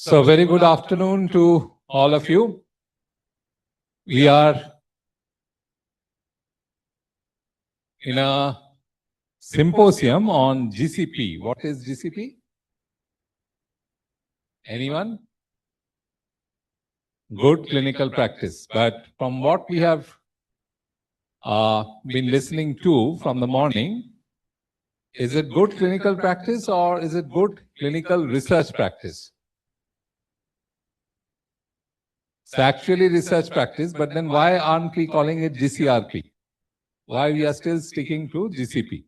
So very good afternoon to all of you. We are in a symposium on GCP. What is GCP? Anyone? Good clinical practice. But from what we have been listening to from the morning, is it good clinical practice or is it good clinical research practice? It's actually research practice, but then why aren't we calling it GCRP? Why we are still sticking to GCP?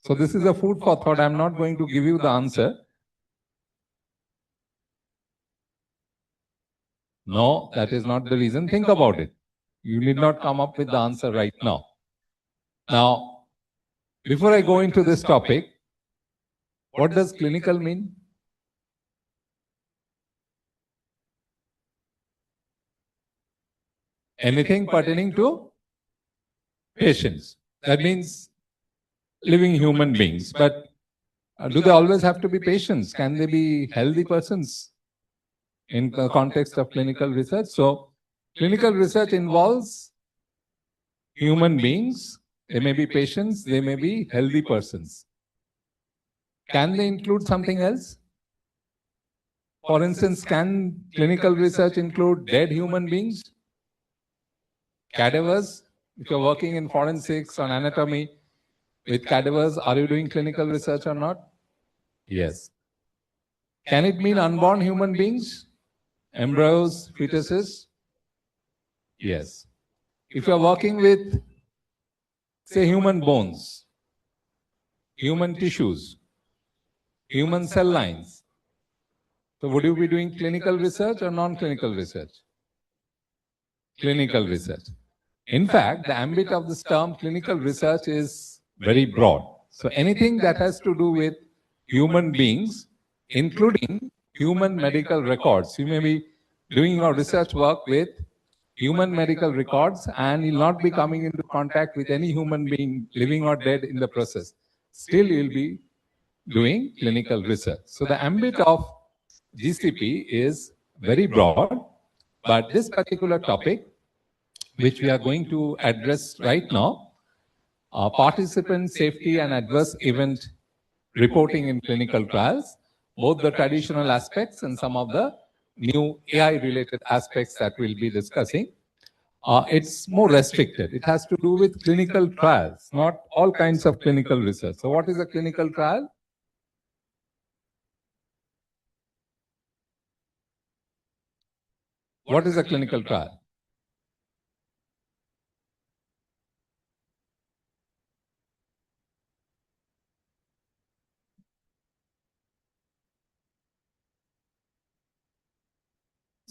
So this is a food for thought. I'm not going to give you the answer. No, that is not the reason. Think about it. You need not come up with the answer right now. Now, before I go into this topic, what does clinical mean? Anything pertaining to patients. That means living human beings. But do they always have to be patients? Can they be healthy persons in the context of clinical research? So, clinical research involves human beings. They may be patients, they may be healthy persons. Can they include something else? For instance, can clinical research include dead human beings? Cadavers? If you're working in forensics or anatomy with cadavers, are you doing clinical research or not? Yes. Can it mean unborn human beings? Embryos, fetuses? Yes. If you're working with, say, human bones, human tissues, human cell lines, so would you be doing clinical research or non-clinical research? Clinical research. In fact, the ambit of this term clinical research is very broad. So anything that has to do with human beings, including human medical records. You may be doing your research work with human medical records and you'll not be coming into contact with any human being, living or dead in the process. Still, you'll be doing clinical research. So the ambit of GCP is very broad, but this particular topic, which we are going to address right now, participant safety and adverse event reporting in clinical trials, both the traditional aspects and some of the new AI-related aspects that we'll be discussing. It's more restricted. It has to do with clinical trials, not all kinds of clinical research. So what is a clinical trial? What is a clinical trial?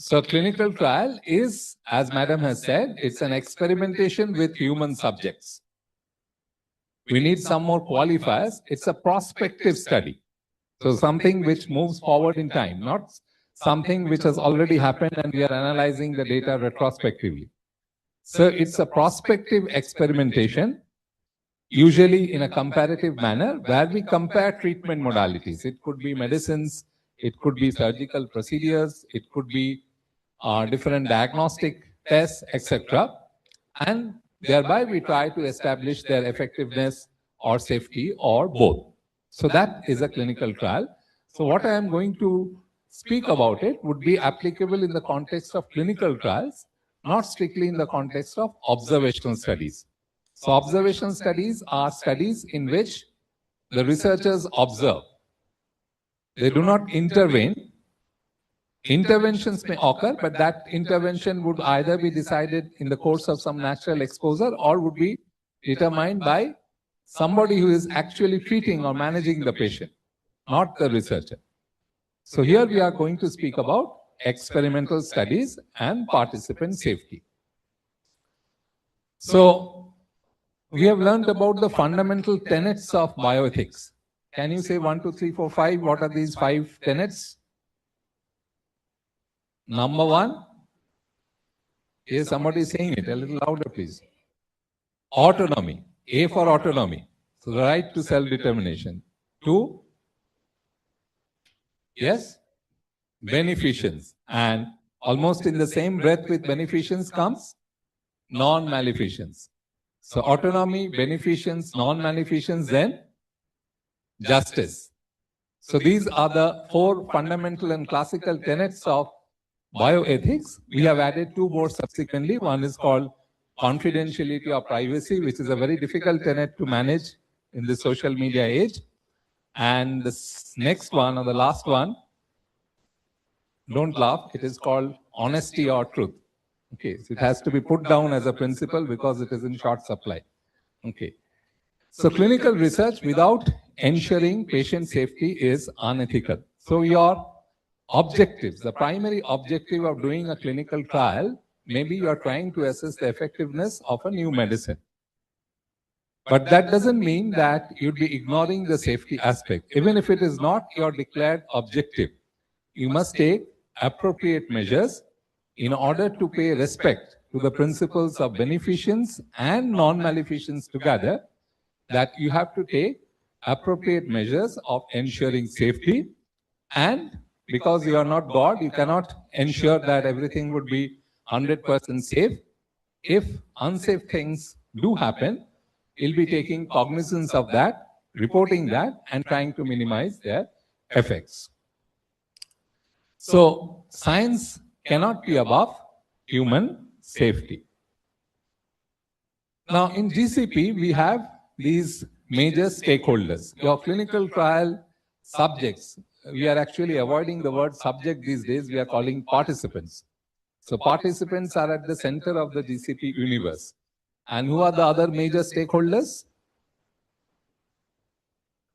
So clinical trial is, as Madam has said, it's an experimentation with human subjects. We need some more qualifiers. It's a prospective study. So something which moves forward in time, not something which has already happened and we are analyzing the data retrospectively. So it's a prospective experimentation, usually in a comparative manner, where we compare treatment modalities. It could be medicines, it could be surgical procedures, it could be different diagnostic tests, etc. And thereby we try to establish their effectiveness or safety or both. So that is a clinical trial. So what I am going to speak about it would be applicable in the context of clinical trials, not strictly in the context of observational studies. So observational studies are studies in which the researchers observe. They do not intervene. Interventions may occur, but that intervention would either be decided in the course of some natural exposure or would be determined by somebody who is actually treating or managing the patient, not the researcher. So here we are going to speak about experimental studies and participant safety. So we have learned about the fundamental tenets of bioethics. Can you say 1, 2, 3, 4, 5? What are these 5 tenets? Number 1, is somebody saying it a little louder, please. Autonomy. A for autonomy. So the right to self-determination. 2, yes? beneficence, and almost in the same breath with beneficence comes non-maleficence. So autonomy, beneficence, non-maleficence, then justice. So these are the four fundamental and classical tenets of bioethics. We have added two more subsequently. One is called confidentiality or privacy, which is a very difficult tenet to manage in the social media age. And the next one, or the last one, don't laugh, it is called honesty or truth. Okay, so it has to be put down as a principle because it is in short supply. Okay. So clinical research without ensuring patient safety is unethical. So your objectives, the primary objective of doing a clinical trial, maybe you are trying to assess the effectiveness of a new medicine. But that doesn't mean that you'd be ignoring the safety aspect. Even if it is not your declared objective, you must take appropriate measures in order to pay respect to the principles of beneficence and non-maleficence together, that you have to take appropriate measures of ensuring safety. And because you are not God, you cannot ensure that everything would be 100% safe. If unsafe things do happen, you'll be taking cognizance of that, reporting that, and trying to minimize their effects. So science cannot be above human safety. Now in GCP, we have these major stakeholders. Your clinical trial subjects, we are actually avoiding the word subject these days, we are calling participants. So participants are at the center of the GCP universe. And who are the other major stakeholders?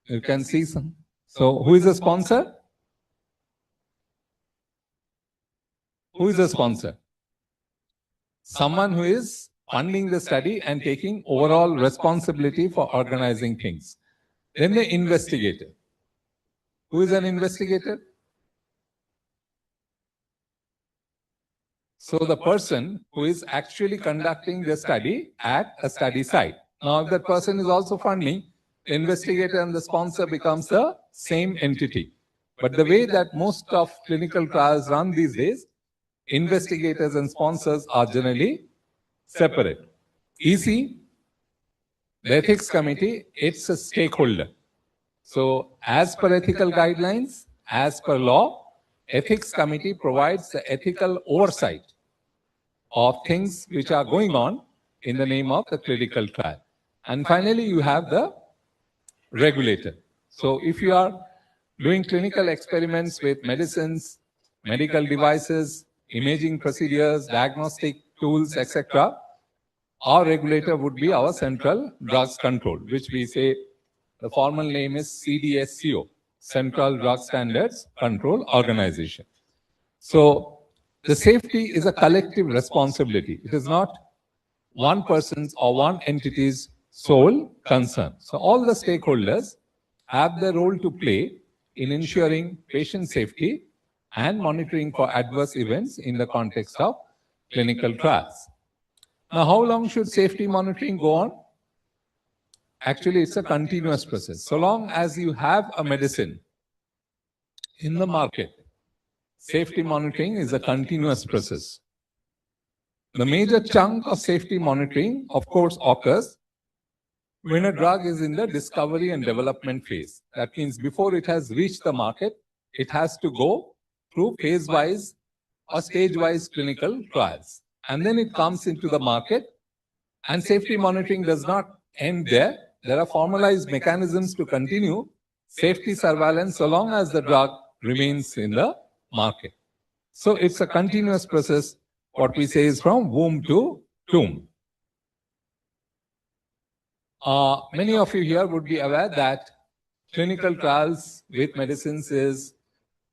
You can see some. So who is the sponsor? Who is the sponsor? Someone who is funding the study and taking overall responsibility for organizing things. Then the investigator. Who is an investigator? So the person who is actually conducting the study at a study site. Now if that person is also funding, the investigator and the sponsor becomes the same entity. But the way that most of clinical trials run these days, investigators and sponsors are generally separate. EC, the ethics committee, it's a stakeholder. So as per ethical guidelines, as per law, ethics committee provides the ethical oversight of things which are going on in the name of the clinical trial. And finally, you have the regulator. So if you are doing clinical experiments with medicines, medical devices, imaging procedures, diagnostic tools, etc., our regulator would be our Central Drugs Control, which we say the formal name is CDSCO, Central Drug Standards Control Organization. So the safety is a collective responsibility. It is not one person's or one entity's sole concern. So all the stakeholders have their role to play in ensuring patient safety and monitoring for adverse events in the context of clinical trials. Now, how long should safety monitoring go on? Actually, it's a continuous process. So long as you have a medicine in the market, safety monitoring is a continuous process. The major chunk of safety monitoring, of course, occurs when a drug is in the discovery and development phase. That means before it has reached the market, it has to go through phase-wise or stage-wise clinical trials. And then it comes into the market, and safety monitoring does not end there. There are formalized mechanisms to continue safety surveillance so long as the drug remains in the market. So it's a continuous process. What we say is from womb to tomb. Many of you here would be aware that clinical trials with medicines is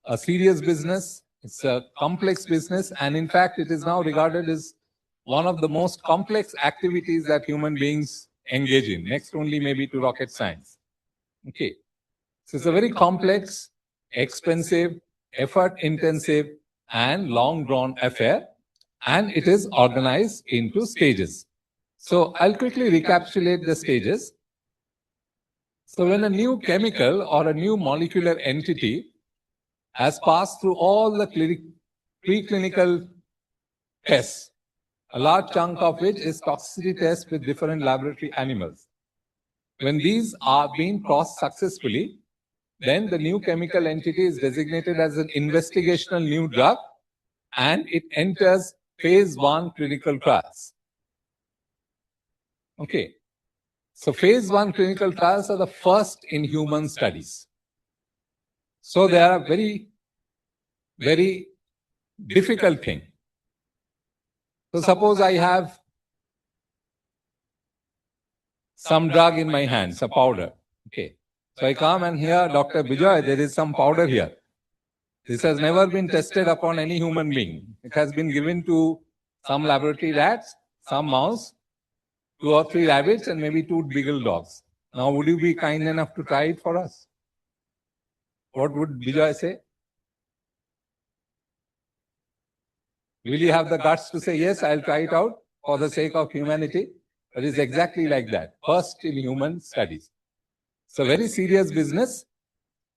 a serious business. It's a complex business, and in fact, it is now regarded as one of the most complex activities that human beings engage in, next only maybe to rocket science. Okay. So it's a very complex, expensive, effort-intensive, and long-drawn affair, and it is organized into stages. So I'll quickly recapitulate the stages. So when a new chemical or a new molecular entity has passed through all the preclinical tests, a large chunk of which is toxicity tests with different laboratory animals. When these are being crossed successfully, then the new chemical entity is designated as an investigational new drug and it enters phase 1 clinical trials. Okay. So phase 1 clinical trials are the first in human studies. So they are a very, very difficult thing. So suppose I have some drug in my hands, a powder. Okay. So I come and hear, Dr. Vijay, there is some powder here. This has never been tested upon any human being. It has been given to some laboratory rats, some mouse, 2 or 3 rabbits, and maybe 2 beagle dogs. Now, would you be kind enough to try it for us? What would Vijay say? Will you have the guts to say, yes, I'll try it out for the sake of humanity? It is exactly like that. First in human studies. It's a very serious business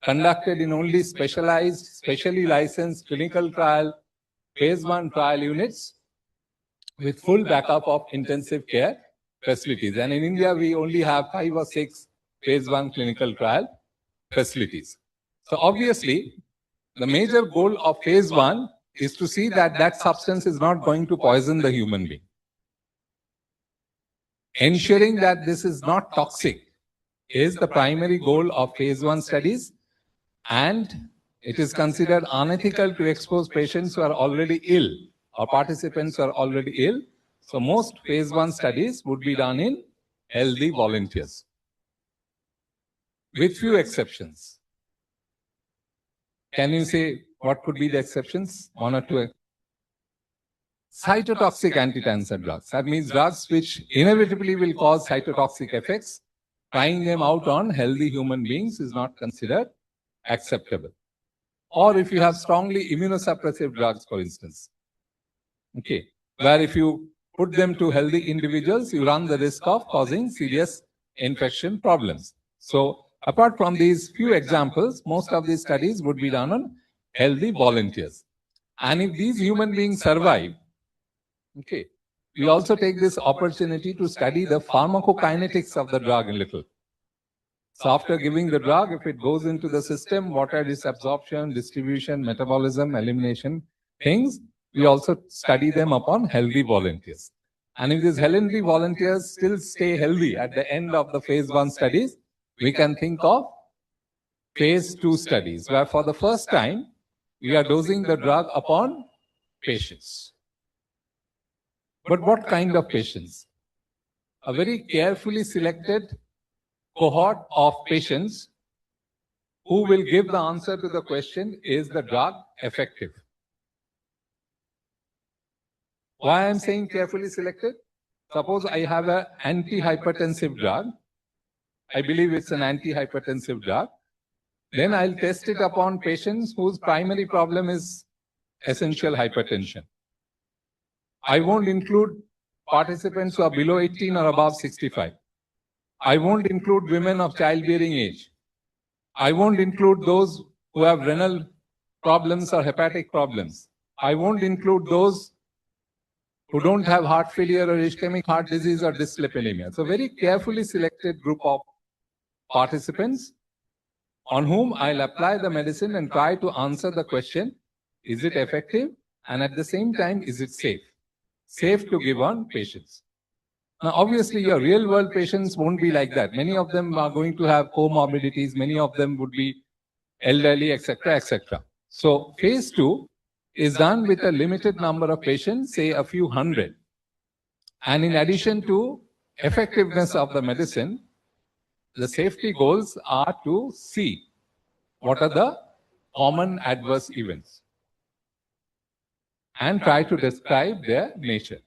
conducted in only specialized, specially licensed clinical trial, phase 1 trial units with full backup of intensive care facilities. And in India, we only have 5 or 6 phase 1 clinical trial facilities. So obviously, the major goal of phase 1 is to see that that substance is not going to poison the human being. Ensuring that this is not toxic is the primary goal of phase 1 studies, and it is considered unethical to expose patients who are already ill or participants who are already ill. So most phase 1 studies would be done in healthy volunteers, with few exceptions. Can you say what could be the exceptions? 1 or 2. Cytotoxic anti-cancer drugs. That means drugs which inevitably will cause cytotoxic effects. Trying them out on healthy human beings is not considered acceptable. Or if you have strongly immunosuppressive drugs, for instance, okay, where if you put them to healthy individuals, you run the risk of causing serious infection problems. So apart from these few examples, most of these studies would be done on healthy volunteers. And if these human beings survive, okay, we also take this opportunity to study the pharmacokinetics of the drug a little. So after giving the drug, if it goes into the system, what are its absorption, distribution, metabolism, elimination things, we also study them upon healthy volunteers. And if these healthy volunteers still stay healthy at the end of the phase 1 studies, we can think of phase 2 studies, where for the first time, we are dosing the drug upon patients. But what kind of patients? A very carefully selected cohort of patients who will give the answer to the question, is the drug effective? Why I am saying carefully selected? Suppose I have an antihypertensive drug. I believe it's an antihypertensive drug. Then I'll test it upon patients whose primary problem is essential hypertension. I won't include participants who are below 18 or above 65. I won't include women of childbearing age. I won't include those who have renal problems or hepatic problems. I won't include those who don't have heart failure or ischemic heart disease or dyslipidemia. So very carefully selected group of participants on whom I'll apply the medicine and try to answer the question, is it effective? And at the same time, is it safe? Safe to give on patients. Now, obviously, your real-world patients won't be like that. Many of them are going to have comorbidities. Many of them would be elderly, etc., etc. So, phase 2 is done with a limited number of patients, say a few hundred. And in addition to effectiveness of the medicine, the safety goals are to see what are the common adverse events and try to describe their nature.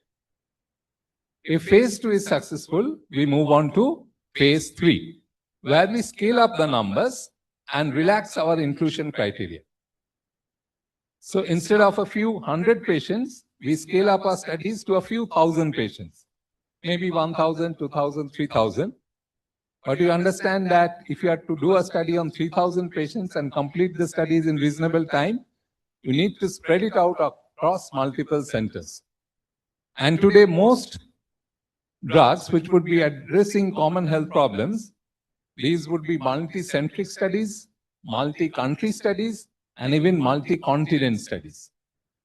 If phase 2 is successful, we move on to phase 3, where we scale up the numbers and relax our inclusion criteria. So instead of a few hundred patients, we scale up our studies to a few thousand patients, maybe 1,000, 2,000, 3,000. But you understand that if you are to do a study on 3,000 patients and complete the studies in reasonable time, you need to spread it out across multiple centers. And today, most drugs which would be addressing common health problems, these would be multi-centric studies, multi-country studies, and even multi-continent studies.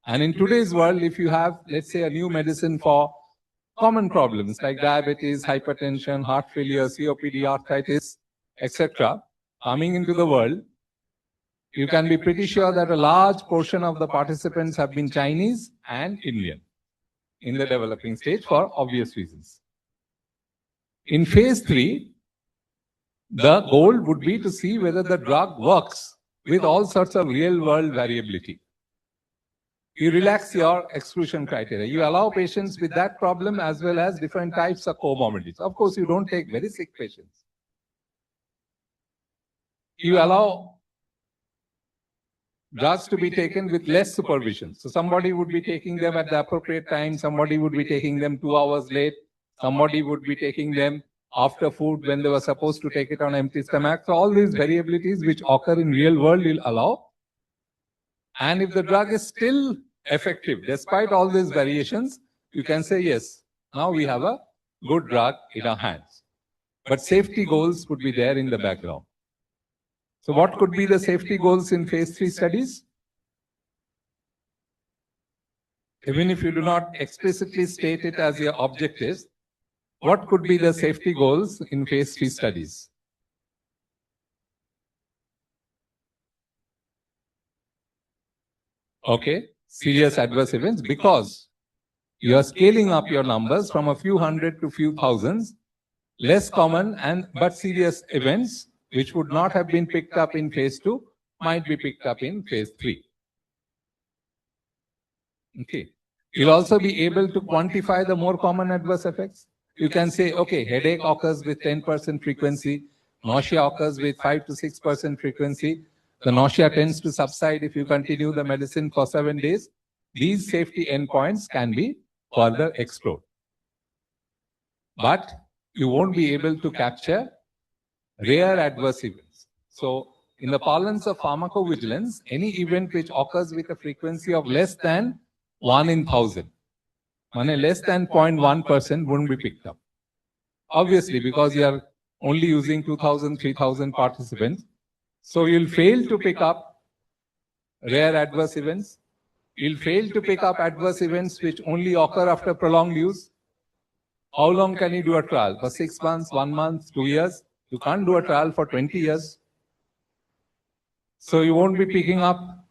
And in today's world, if you have, let's say, a new medicine for common problems like diabetes, hypertension, heart failure, COPD, arthritis, etc., coming into the world, you can be pretty sure that a large portion of the participants have been Chinese and Indian in the developing stage for obvious reasons. In phase 3, the goal would be to see whether the drug works with all sorts of real-world variability. You relax your exclusion criteria. You allow patients with that problem as well as different types of comorbidities. Of course, you don't take very sick patients. You allow drugs to be taken with less supervision. So somebody would be taking them at the appropriate time, somebody would be taking them 2 hours late, somebody would be taking them after food when they were supposed to take it on empty stomach. So all these variabilities which occur in real world will allow. And if the drug is still effective, despite all these variations, you can say, yes, now we have a good drug in our hands. But safety goals would be there in the background. So what could be the safety goals in phase 3 studies? Even if you do not explicitly state it as your objectives, what could be the safety goals in phase 3 studies? Okay, serious adverse events, because you are scaling up your numbers from a few hundred to few thousands, less common but serious events which would not have been picked up in phase 2 might be picked up in phase 3. Okay. You'll also be able to quantify the more common adverse effects. You can say, okay, headache occurs with 10% frequency, nausea occurs with 5 to 6% frequency. The nausea tends to subside if you continue the medicine for 7 days. These safety endpoints can be further explored. But you won't be able to capture rare adverse events. So, in the parlance of pharmacovigilance, any event which occurs with a frequency of less than 1 in 1,000, less than 0.1% wouldn't be picked up. Obviously, because you are only using 2,000, 3,000 participants. So, you'll fail to pick up rare adverse events. You'll fail to pick up adverse events which only occur after prolonged use. How long can you do a trial? For 6 months, 1 month, 2 years? You can't do a trial for 20 years. So you won't be picking up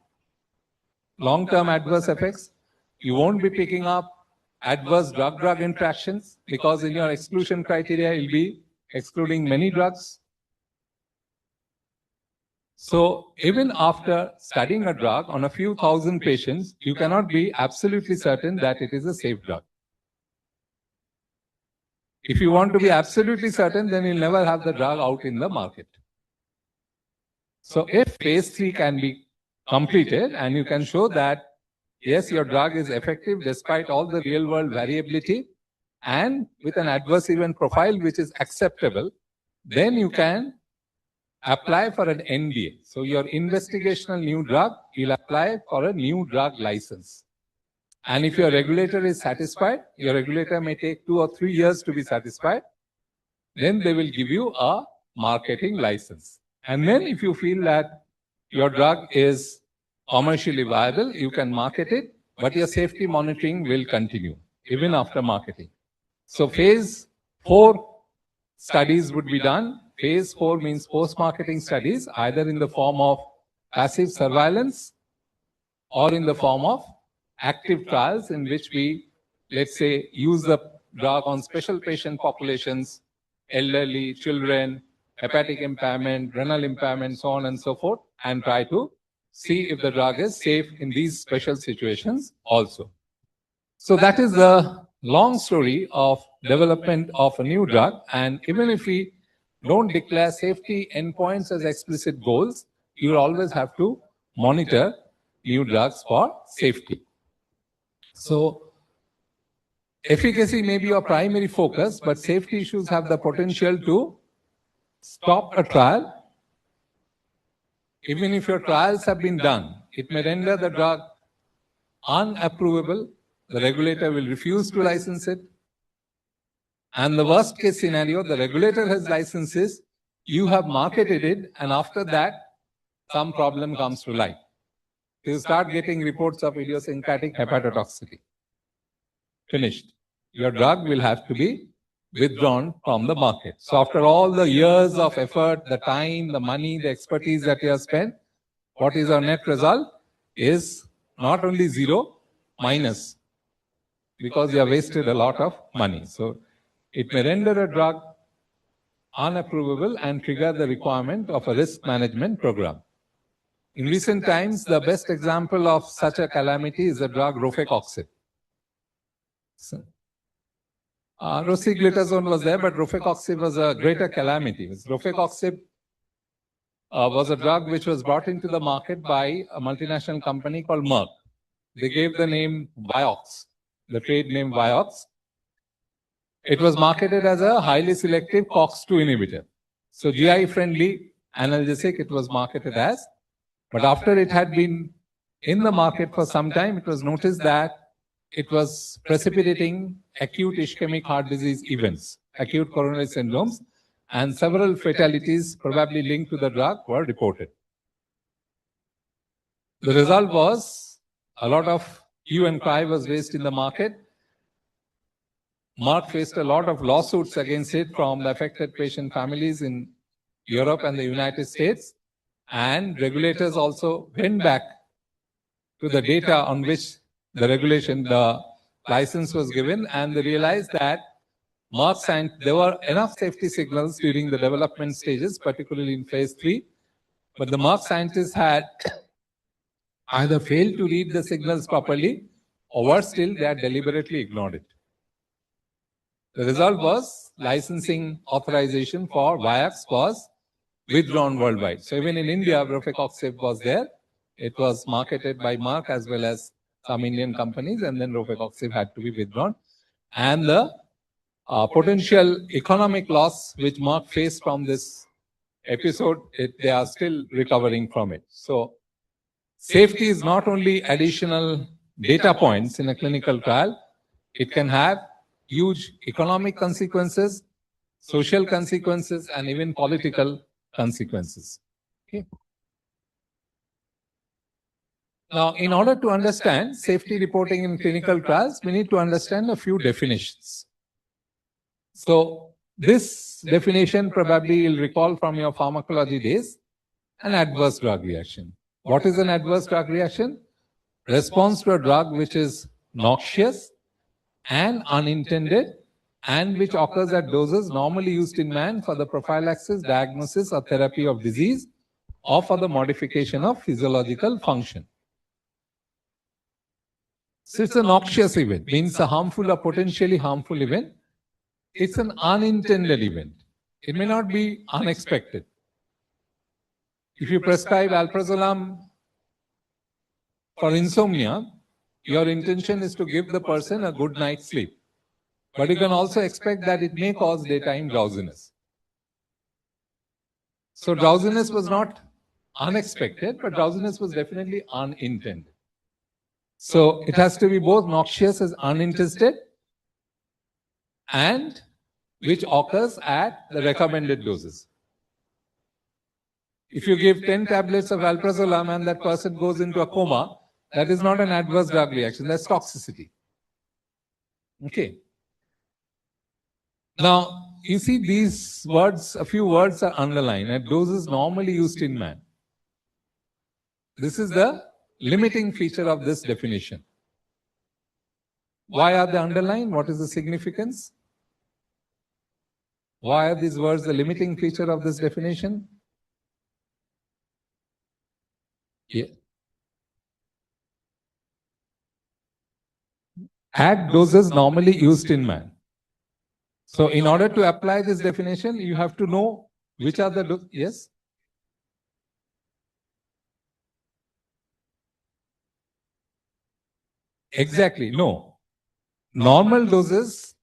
long-term adverse effects. You won't be picking up adverse drug-drug interactions, because in your exclusion criteria, you'll be excluding many drugs. So even after studying a drug on a few thousand patients, you cannot be absolutely certain that it is a safe drug. If you want to be absolutely certain, then you'll never have the drug out in the market. So if phase 3 can be completed and you can show that, yes, your drug is effective despite all the real world variability and with an adverse event profile which is acceptable, then you can apply for an NDA. So your investigational new drug, you'll apply for a new drug license. And if your regulator is satisfied, your regulator may take 2 or 3 years to be satisfied, then they will give you a marketing license. And then if you feel that your drug is commercially viable, you can market it, but your safety monitoring will continue even after marketing. So phase 4 studies would be done. Phase 4 means post-marketing studies, either in the form of passive surveillance or in the form of active trials in which we, let's say, use the drug on special patient populations, elderly, children, hepatic impairment, renal impairment, so on and so forth, and try to see if the drug is safe in these special situations also. So that is the long story of development of a new drug, and even if we don't declare safety endpoints as explicit goals, you will always have to monitor new drugs for safety. So, efficacy may be your primary focus, but safety issues have the potential to stop a trial. Even if your trials have been done, it may render the drug unapprovable. The regulator will refuse to license it. And the worst case scenario, the regulator has licenses, you have marketed it, and after that, some problem comes to light. You start getting reports of idiosyncratic hepatotoxicity. Finished. Your drug will have to be withdrawn from the market. So after all the years of effort, the time, the money, the expertise that you have spent, what is our net result? Is not only zero, minus, because you have wasted a lot of money. So it may render a drug unapprovable and trigger the requirement of a risk management program. In recent times, the best example of such a calamity is the drug rofecoxib. So, rosiglitazone was there, but rofecoxib was a greater calamity. Rofecoxib was a drug which was brought into the market by a multinational company called Merck. They gave the name Vioxx, the trade name Vioxx. It was marketed as a highly selective COX-2 inhibitor. So GI-friendly analgesic it was marketed as. But after it had been in the market for some time, it was noticed that it was precipitating acute ischemic heart disease events, acute coronary syndromes, and several fatalities probably linked to the drug were reported. The result was a lot of hue and cry was raised in the market. Merck faced a lot of lawsuits against it from the affected patient families in Europe and the United States. And regulators also went back to the data on which the regulation, the license was given, and they realized that there were enough safety signals during the development stages, particularly in phase 3, but the Merck scientists had either failed to read the signals properly, or worse still, they had deliberately ignored it. The result was licensing authorization for Vioxx was withdrawn worldwide. So even in India, rofecoxib was there. It was marketed by Merck as well as some Indian companies, and then rofecoxib had to be withdrawn. And the potential economic loss which Merck faced from this episode, they are still recovering from it. So safety is not only additional data points in a clinical trial, it can have huge economic consequences, social consequences, and even political consequences. Okay. Now, in order to understand safety reporting in clinical trials, we need to understand a few definitions. So, this definition probably you'll recall from your pharmacology days, an adverse drug reaction. What is an adverse drug reaction? Response to a drug which is noxious and unintended and which occurs at doses normally used in man for the prophylaxis, diagnosis or therapy of disease or for the modification of physiological function. So it's a noxious event, means a harmful or potentially harmful event. It's an unintended event. It may not be unexpected. If you prescribe alprazolam for insomnia, your intention is to give the person a good night's sleep. But you can also expect that it may cause daytime drowsiness. So drowsiness was not unexpected, but drowsiness was definitely unintended. So it has to be both noxious as unintended and which occurs at the recommended doses. If you give 10 tablets of alprazolam and that person goes into a coma, that is not an adverse drug reaction, that's toxicity. Okay. Now, you see these words, a few words are underlined at doses normally used in man. This is the limiting feature of this definition. Why are they underlined? What is the significance? Why are these words the limiting feature of this definition? Yeah. At doses normally used in man. So in order to apply this definition, you have to know which are the doses. Yes? Exactly, no. Normal doses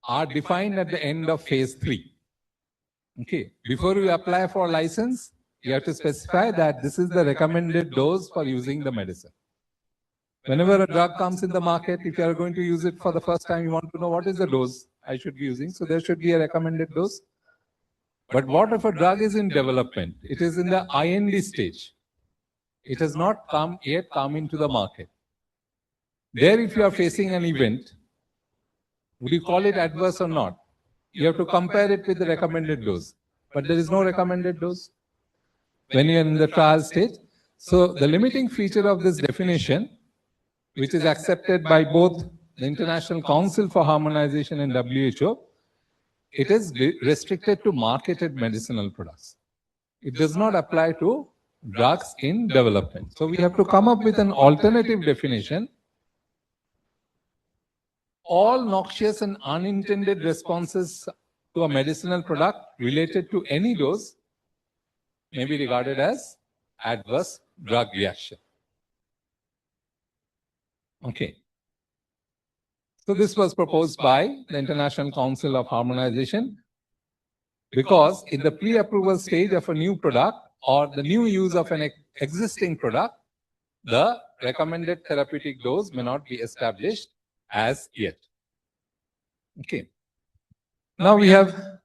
are defined at the end of phase 3. Okay. Before you apply for license, you have to specify that this is the recommended dose for using the medicine. Whenever a drug comes in the market, if you are going to use it for the first time, you want to know what is the dose I should be using. So there should be a recommended dose. But what if a drug is in development? It is in the IND stage. It has not yet come into the market. There, if you are facing an event, would you call it adverse or not? You have to compare it with the recommended dose. But there is no recommended dose when you are in the trial stage. So the limiting feature of this definition, which is accepted by both the International Council for Harmonization and WHO, it is restricted to marketed medicinal products. It does not apply to drugs in development. So we have to come up with an alternative definition. All noxious and unintended responses to a medicinal product related to any dose may be regarded as adverse drug reaction. Okay. So this was proposed by the International Council of Harmonization because in the pre-approval stage of a new product or the new use of an existing product, the recommended therapeutic dose may not be established as yet. Okay. Now we have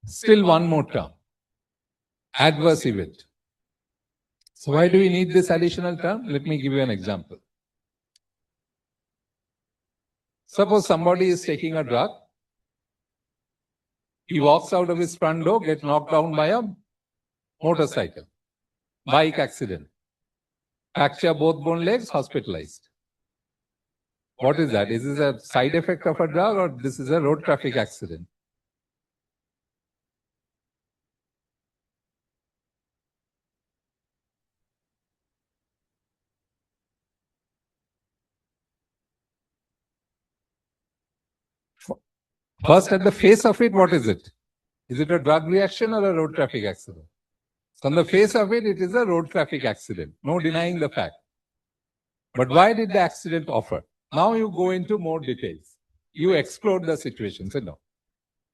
still one more term, adverse event. So why do we need this additional term? Let me give you an example. Suppose somebody is taking a drug. He walks out of his front door, gets knocked down by a motorcycle, bike accident, fracture both bone legs, hospitalized. What is that? Is this a side effect of a drug or this is a road traffic accident? First, at the face of it, what is it? Is it a drug reaction or a road traffic accident? So on the face of it, it is a road traffic accident. No denying the fact. But why did the accident occur? Now you go into more details. You explore the situation. So no.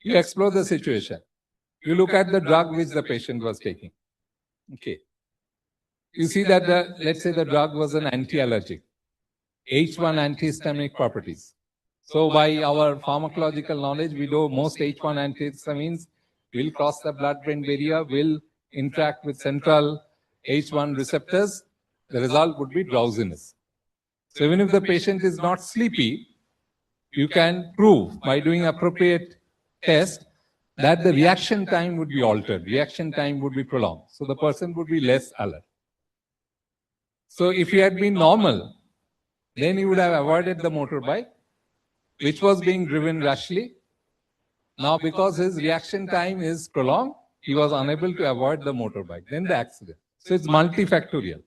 You explore the situation. You look at the drug which the patient was taking. Okay. You see that let's say the drug was an anti-allergic. H1 antihistaminic properties. So by our pharmacological knowledge, we know most H1 antihistamines will cross the blood-brain barrier, will interact with central H1 receptors. The result would be drowsiness. So even if the patient is not sleepy, you can prove by doing appropriate test that the reaction time would be altered. Reaction time would be prolonged. So the person would be less alert. So if he had been normal, then he would have avoided the motorbike, which was being driven rashly. Now, because his reaction time is prolonged, he was unable to avoid the motorbike, then the accident. So it's multifactorial.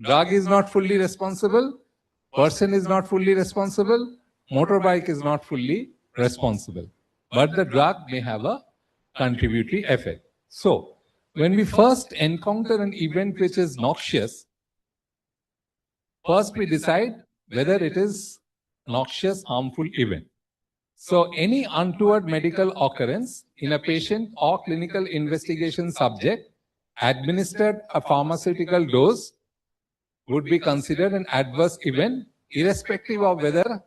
Drug is not fully responsible, person is not fully responsible, motorbike is not fully responsible. But the drug may have a contributory effect. So, when we first encounter an event which is noxious, first we decide whether it is noxious, harmful event. So any untoward medical occurrence in a patient or clinical investigation subject administered a pharmaceutical dose would be considered an adverse event irrespective of whether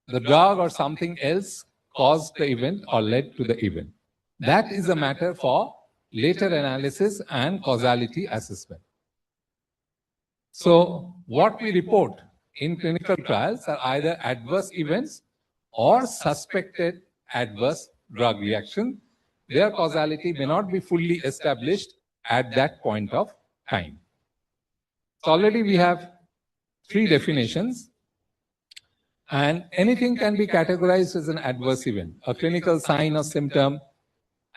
the drug or something else caused the event or led to the event. That is a matter for later analysis and causality assessment. So what we report in clinical trials are either adverse events or suspected adverse drug reaction. Their causality may not be fully established at that point of time. So already we have 3 definitions, and anything can be categorized as an adverse event, a clinical sign or symptom,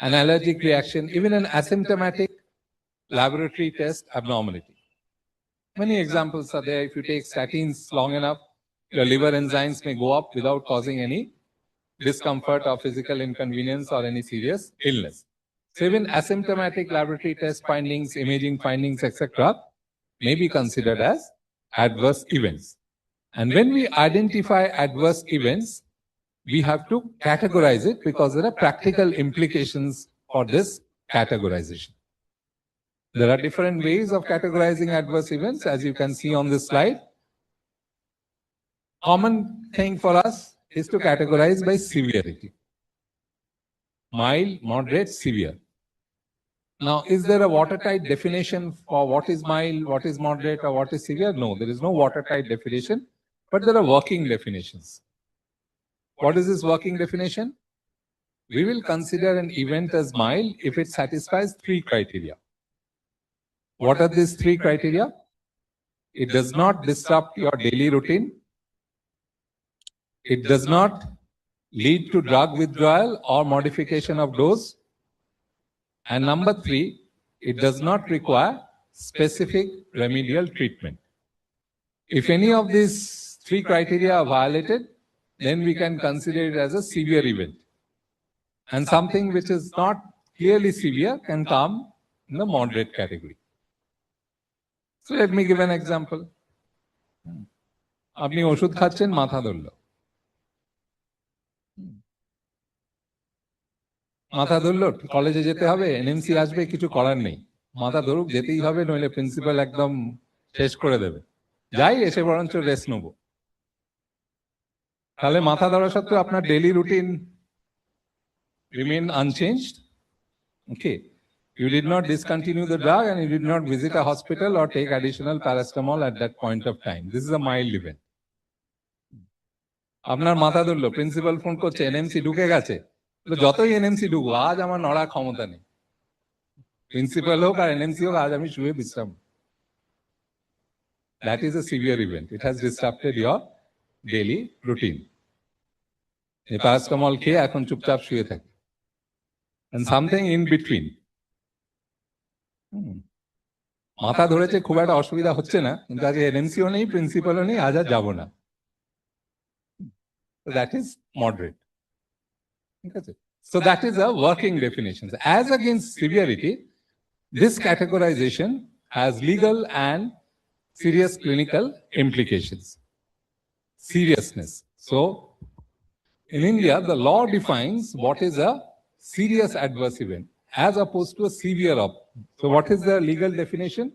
an allergic reaction, even an asymptomatic laboratory test abnormality. Many examples are there. If you take statins long enough, your liver enzymes may go up without causing any discomfort or physical inconvenience or any serious illness. So even asymptomatic laboratory test findings, imaging findings, etc. may be considered as adverse events. And when we identify adverse events, we have to categorize it because there are practical implications for this categorization. There are different ways of categorizing adverse events, as you can see on this slide. Common thing for us is to categorize by severity. Mild, moderate, severe. Now, is there a watertight definition for what is mild, what is moderate, or what is severe? No, there is no watertight definition, but there are working definitions. What is this working definition? We will consider an event as mild if it satisfies three criteria. What are these three criteria? It does not disrupt your daily routine. It does not lead to drug withdrawal or modification of dose. And number three, it does not require specific remedial treatment. If any of these three criteria are violated, then we can consider it as a severe event. And something which is not clearly severe can come in the moderate category. So let me give an example. আপনি ওষুধ খাচ্ছেন, মাথা ধরল। মাথা ধরলো, কলেজে যেতে হবে, এনএমসি আসবে, কিছু করার নেই, মাথা ধরুক, যেতেই হবে, নইলে প্রিন্সিপাল একদম শেষ করে দেবে, যাই এসে বরঞ্চ রেস্ট নেবো। তাহলে মাথা ধরা সত্ত্বেও আপনার daily routine remain unchanged. Okay, you did not discontinue the drug and you did not visit a hospital or take additional paracetamol at that point of time. This is a mild event. আপনার মাথা ধরলো, principal phone করছে, NMC ঢুকে গেছে। যতই NMC ঢুকবো, আজ আমার নড়া ক্ষমতা নেই, প্রিন্সিপাল হোক আর এনএমসি হোক, আজ আমি শুয়ে বিশ্রাম। That is a severe event. It has disrupted your daily routine. এই প্যারাসিটামল খেয়ে এখন চুপচাপ শুয়ে থাকে। And something in between. মাথা ধরেছে, খুব একটা অসুবিধা হচ্ছে না, কিন্তু আজ এনএমসিও নেই, প্রিন্সিপালও নেই, আজ আর যাবো না। That is moderate. So that is a working definition. As against severity, this categorization has legal and serious clinical implications. Seriousness. So in India, the law defines what is a serious adverse event as opposed to a severe. So what is the legal definition?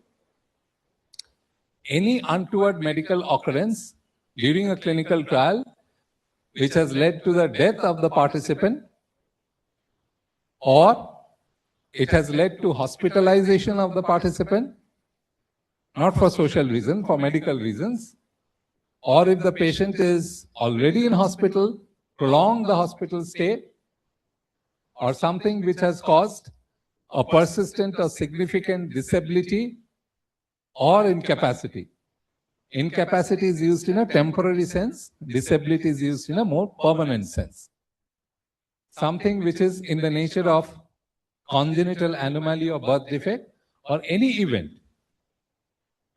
Any untoward medical occurrence during a clinical trial which has led to the death of the participant, or it has led to hospitalization of the participant, not for social reason, for medical reasons, or if the patient is already in hospital, prolong the hospital stay, or something which has caused a persistent or significant disability or incapacity. Incapacity is used in a temporary sense, disability is used in a more permanent sense. Something which is in the nature of congenital anomaly or birth defect, or any event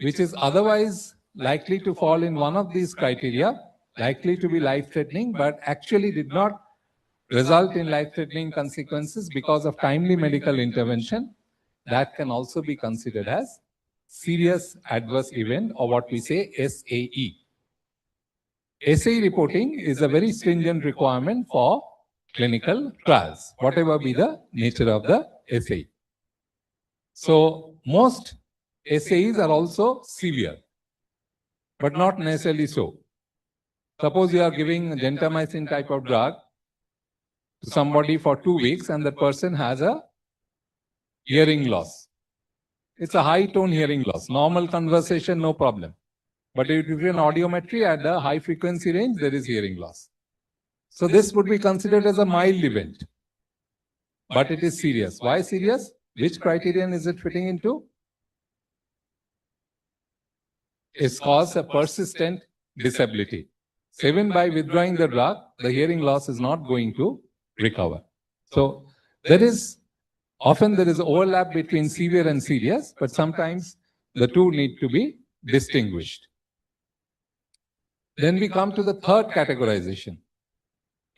which is otherwise likely to fall in one of these criteria, likely to be life-threatening, but actually did not result in life-threatening consequences because of timely medical intervention, that can also be considered as serious adverse event, or what we say SAE. SAE reporting is a very stringent requirement for clinical trials, whatever be the nature of the SAE. So most SAEs are also severe, but not necessarily so. Suppose you are giving gentamicin type of drug to somebody for 2 weeks and that person has a hearing loss. It's a high tone hearing loss. Normal conversation, no problem. But if you do an audiometry at the high frequency range, there is hearing loss. So this would be considered as a mild event, but it is serious. Why serious? Which criterion is it fitting into? It's caused a persistent disability. Even by withdrawing the drug, the hearing loss is not going to recover. So often there is overlap between severe and serious, but sometimes the two need to be distinguished. Then we come to the third categorization,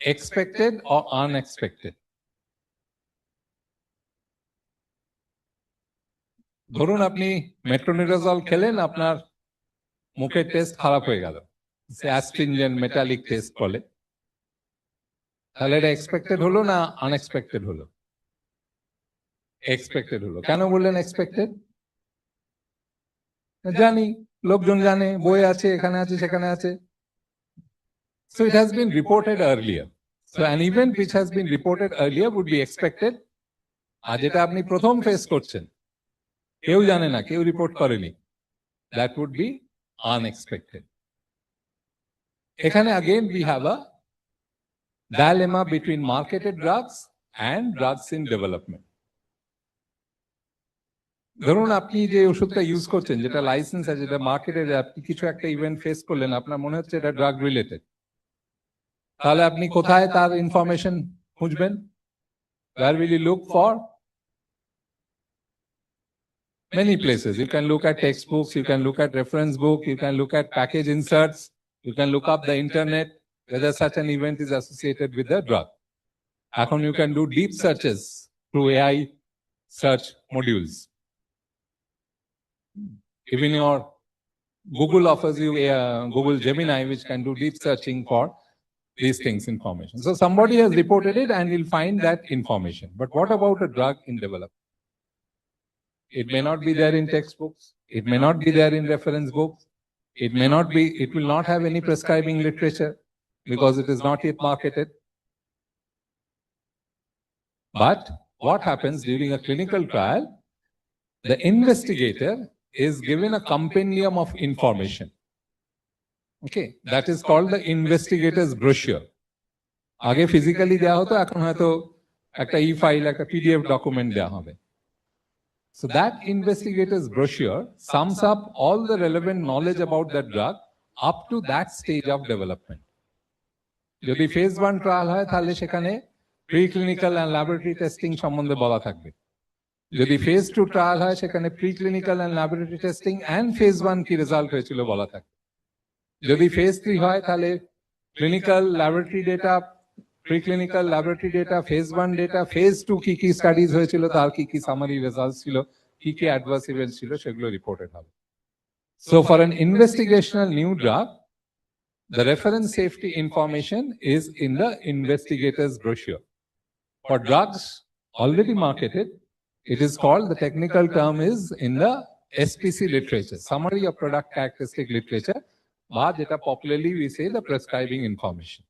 expected or unexpected. ধরুন আপনি metronidazole খেলেন, আপনার মুখের test খারাপ হয়ে গেল, astringent metallic test বলে। তাহলে এটা এক্সপেক্টেড হলো না আনএক্সপেক্টেড হলো? এক্সপেক্টেড হলো। কেন বললেন এক্সপেক্টেড? জানি, লোকজন জানে, বই আছে, এখানে আছে, সেখানে আছে। So it has been reported earlier. So an event which has been reported earlier would be expected. আর যেটা আপনি প্রথম ফেস করছেন, কেউ জানে না, কেউ রিপোর্ট করেনি, that would be unexpected. এখানে again we have a dilemma between marketed drugs and drugs in development. ধরুন আপনি যে ওষুধটা ইউজ করছেন, যেটা লাইসেন্স আছে, যেটা মার্কেটেড, আপনি কিছু একটা ইভেন্ট ফেস করলেন, আপনার মনে হচ্ছে এটা ড্রাগ রিলেটেড, তাহলে আপনি কোথায় তার ইনফরমেশন খুঁজবেন? Where will you look for? Many places. You can look at textbooks, you can look at reference book, you can look at package inserts, you can look up the internet whether such an event is associated with the drug. এখন you can do deep searches through AI search modules. Even your Google offers you a Google Gemini, which can do deep searching for these things, information. So somebody has reported it and will find that information. But what about a drug in development? It may not be there in textbooks. It may not be there in reference books. It may not be, it will not have any prescribing literature because it is not yet marketed. But what happens during a clinical trial? The investigator is given a compendium of information. Okay, that is called the investigator's brochure. আগে physically দেয়া হতো, এখন হয়তো একটা e-file, একটা PDF document দেয়া হবে. So that investigator's brochure sums up all the relevant knowledge about the drug up to that stage of development. যদি phase 1 trial হয় তাহলে সেখানে preclinical and laboratory testing সম্বন্ধে বলা থাকবে। যদি phase 2 trial হয় সেখানে preclinical and laboratory testing and phase 1 কি রেজাল্ট হয়েছিল বলা থাকবে। যদি phase 3 হয় তাহলে clinical laboratory data, preclinical laboratory data, phase 1 data, phase 2 কি কি স্টাডিজ হয়েছিল, তার কি কি সামারি রেজাল্টস ছিল, কি কি অ্যাডভার্স ইভেন্টস ছিল, সেগুলো রিপোর্টেড হবে। So for an investigational new drug, the reference safety information is in the investigator's brochure. For drugs already marketed, it is called, the technical term is in the SPC literature, summary of product characteristic literature, বা যেটা popularly we say the prescribing information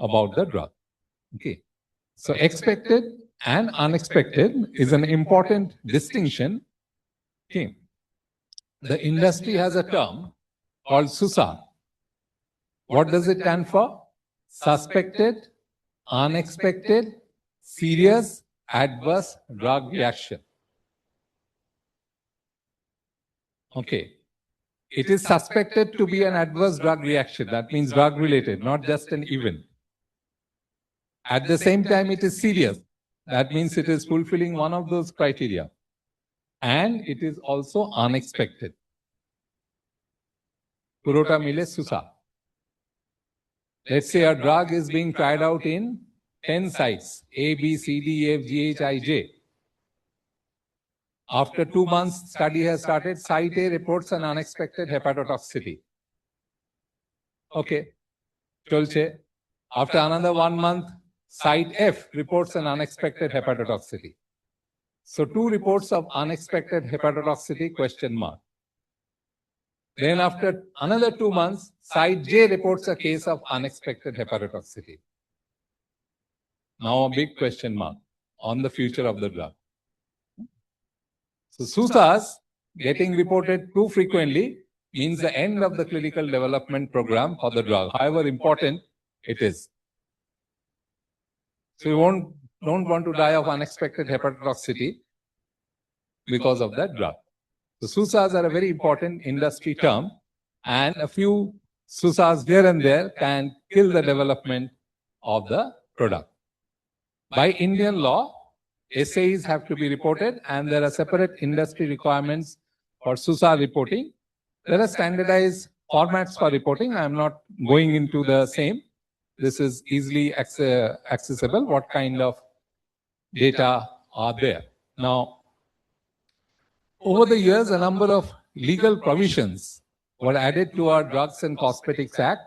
about the drug. Okay. So expected and unexpected is an important distinction. Okay. The industry has a term called SUSA. What does it stand for? Suspected, unexpected, serious adverse drug reaction. Okay. It is suspected to be an adverse drug reaction. That means drug related, not just an event. At the same time, it is serious. That means it is fulfilling one of those criteria. And it is also unexpected. Purota mile SUSA. Let's say a drug is being tried out in 10 sites, A, B, C, D, E, F, G, H, I, J. After 2 months, study has started. Site A reports an unexpected hepatotoxicity. Okay, cholche. After another 1 month, site F reports an unexpected hepatotoxicity. So 2 reports of unexpected hepatotoxicity, question mark. Then after another 2 months, site J reports a case of unexpected hepatotoxicity. Now a big question mark on the future of the drug. So SUSAs getting reported too frequently means the end of the clinical development program for the drug, however important it is. So you don't want to die of unexpected hepatotoxicity because of that drug. So SUSAs are a very important industry term, and a few SUSAs here and there can kill the development of the product. By Indian law, SAEs have to be reported, and there are separate industry requirements for SUSA reporting. There are standardized formats for reporting. I am not going into the same. This is easily accessible, what kind of data are there. Now, over the years, a number of legal provisions were added to our Drugs and Cosmetics Act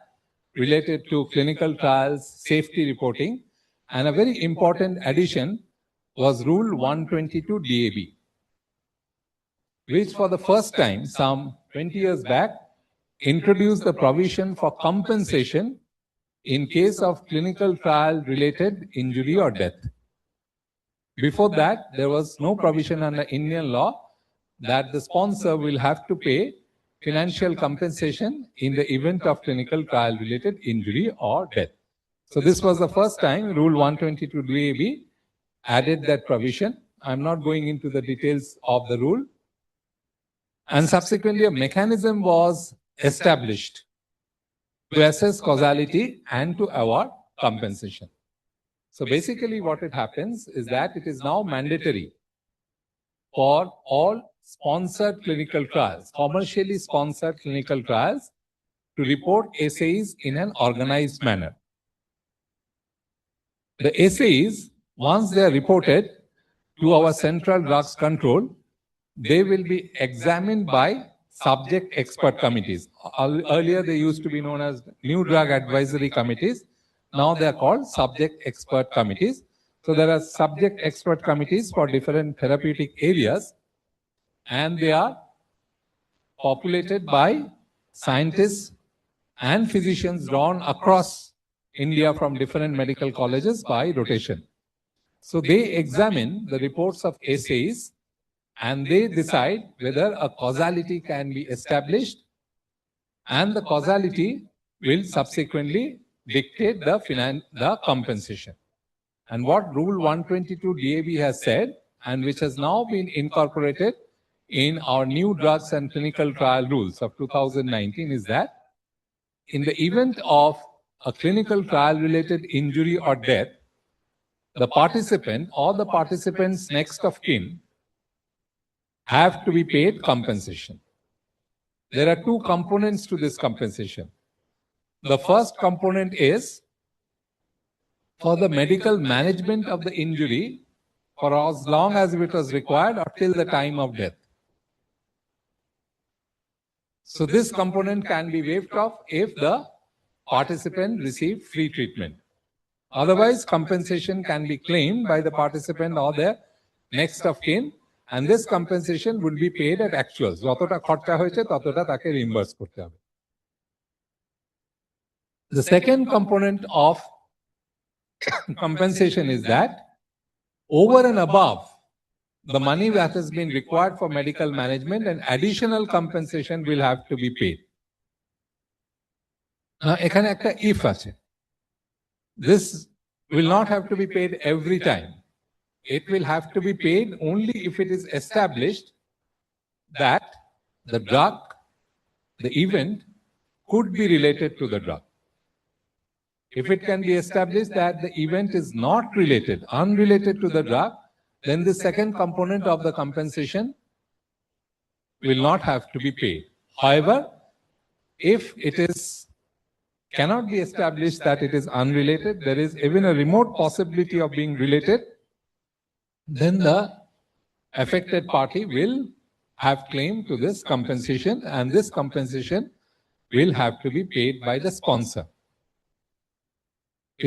related to clinical trials, safety reporting, And a very important addition was Rule 122 DAB, which for the first time, some 20 years back, introduced the provision for compensation in case of clinical trial related injury or death. Before that, there was no provision under Indian law that the sponsor will have to pay financial compensation in the event of clinical trial related injury or death. So this was the first time Rule 122 DAB added that provision. I'm not going into the details of the rule. And subsequently, a mechanism was established to assess causality and to award compensation. So basically what it happens is that it is now mandatory for all sponsored clinical trials, commercially sponsored clinical trials, to report SAEs in an organized manner. The SAEs, once they are reported to our Central Drugs Control, they will be examined by subject expert committees. Earlier they used to be known as New Drug Advisory Committees. Now they are called subject expert committees. So there are subject expert committees for different therapeutic areas, and they are populated by scientists and physicians drawn across India from different medical colleges by rotation. So they examine the reports of SAEs and they decide whether a causality can be established, and the causality will subsequently dictate the compensation. And what Rule 122 DAB has said, and which has now been incorporated in our new drugs and clinical trial rules of 2019, is that in the event of a clinical trial related injury or death, the participant or the participant's next of kin have to be paid compensation. There are two components to this compensation. The first component is for the medical management of the injury for as long as it was required or till the time of death. So this component can be waived off if the participant received free treatment. Otherwise, compensation can be claimed by the participant or their next of kin, and this compensation will be paid at actuals. যতটা খরচা হয়েছে ততটা তাকে reimburse করতে হবে. The second component of compensation is that over and above the money that has been required for medical management, an additional compensation will have to be paid. Now, এখানে একটা if আছে. This will not have to be paid every time. It will have to be paid only if it is established that the drug, the event, could be related to the drug. If it can be established that the event is not related, unrelated to the drug, then the second component of the compensation will not have to be paid. However, if it cannot be established that it is unrelated, there is even a remote possibility of being related, then the affected party will have claim to this compensation, and this compensation will have to be paid by the sponsor.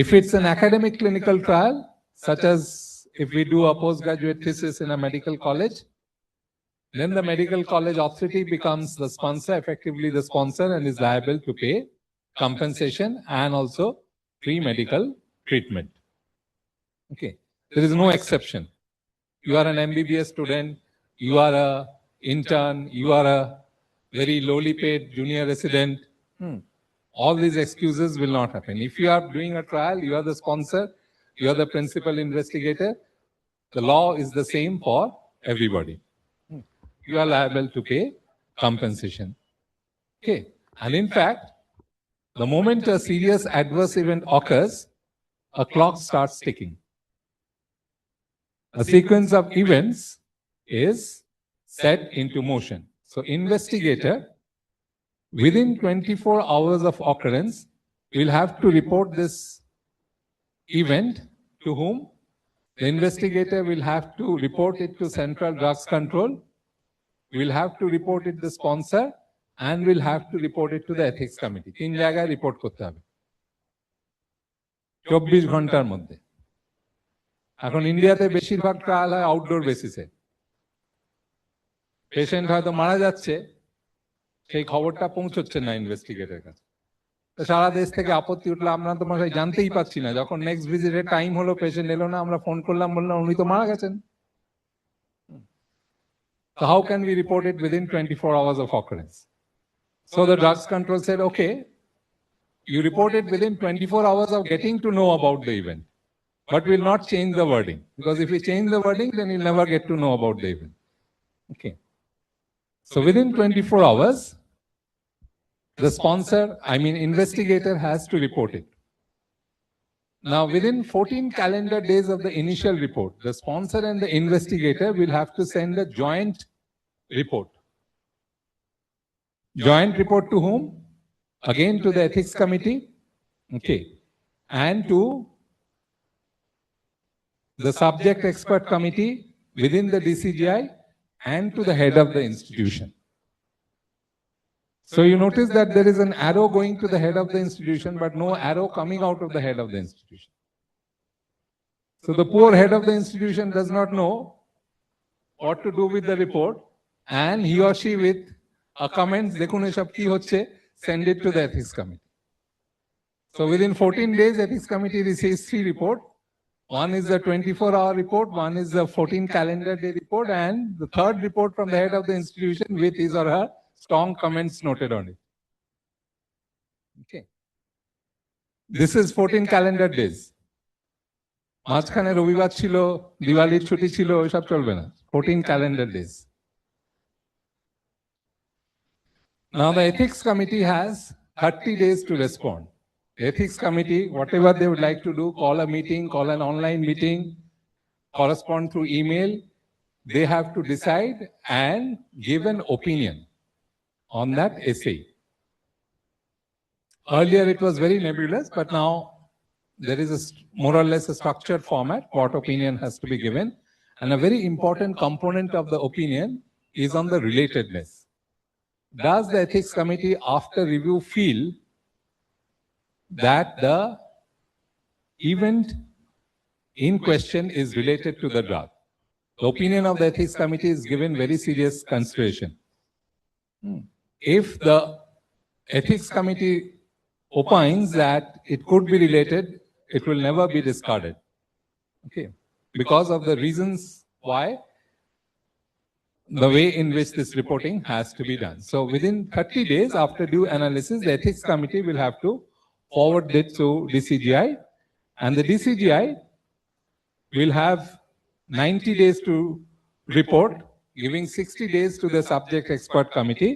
If it's an academic clinical trial, such as if we do a postgraduate thesis in a medical college, then the medical college authority becomes the sponsor, effectively the sponsor, and is liable to pay compensation and also free medical treatment. Okay, there is no exception. You are an MBBS student, you are an intern, you are a very lowly paid junior resident. All these excuses will not happen. If you are doing a trial, you are the sponsor, you are the principal investigator. The law is the same for everybody. You are liable to pay compensation. Okay, and in fact, the moment a serious adverse event occurs, a clock starts ticking. A sequence of events is set into motion. So investigator, within 24 hours of occurrence, will have to report this event to whom? The investigator will have to report it to Central Drugs Control, will have to report it to the sponsor, and will have to report it to the ethics committee. 3 জায়গায় report করতে হবে 24 ঘন্টার মধ্যে. এখন ইন্ডিয়াতে বেশিরভাগ trial হয় outdoor বেসিসে। পেশেন্ট হয়তো মারা যাচ্ছে, সেই খবরটা পৌঁছচ্ছে না ইনভেস্টিগেটরের কাছে। তো সারা দেশ থেকে আপত্তি উঠলো, আমরা তো মনে হয় জানতেই পাচ্ছি না। যখন নেক্সট ভিজিটের টাইম হলো, পেশেন্ট এলো না, আমরা ফোন করলাম, বললাম উনি তো মারা গেছেন। So how can we report it within 24 hours of occurrence? So the drugs control said, okay, you report it within 24 hours of getting to know about the event, but we'll not change the wording, because if we change the wording, then you'll never get to know about the event. Okay. So within 24 hours, the sponsor, investigator has to report it. Now, within 14 calendar days of the initial report, the sponsor and the investigator will have to send a joint report. Joint report to whom? Again to the ethics committee, okay, and to the subject expert committee within the DCGI and to the head of the institution. So you notice that there is an arrow going to the head of the institution, but no arrow coming out of the head of the institution. So the poor head of the institution does not know what to do with the report, and he or she with a comment, dekhun eshab ki hocche, send it to the ethics committee. So within 14 days, ethics committee receives 3 reports. One is the 24-hour report, one is the 14 calendar day report, and the third report from the head of the institution with his or her strong comments noted on it. Okay. This is 14 calendar days. মাঝখানে রবিবার ছিল, দিওয়ালির ছুটি ছিল, ওইসব চলবে না। 14 calendar days. Now the ethics committee has 30 days to respond. The ethics committee, whatever they would like to do, call a meeting, call an online meeting, correspond through email, they have to decide and give an opinion on that essay. Earlier it was very nebulous, but now there is more or less a structured format what opinion has to be given, and a very important component of the opinion is on the relatedness. Does the ethics committee after review feel that the event in question is related to the drug? The opinion of the ethics committee is given very serious consideration. If the ethics committee opines that it could be related, it will never be discarded. Okay, because of the reasons why, the way in which this reporting has to be done. So within 30 days after due analysis, the ethics committee will have to forward it to DCGI, and the DCGI will have 90 days to report, giving 60 days to the subject expert committee,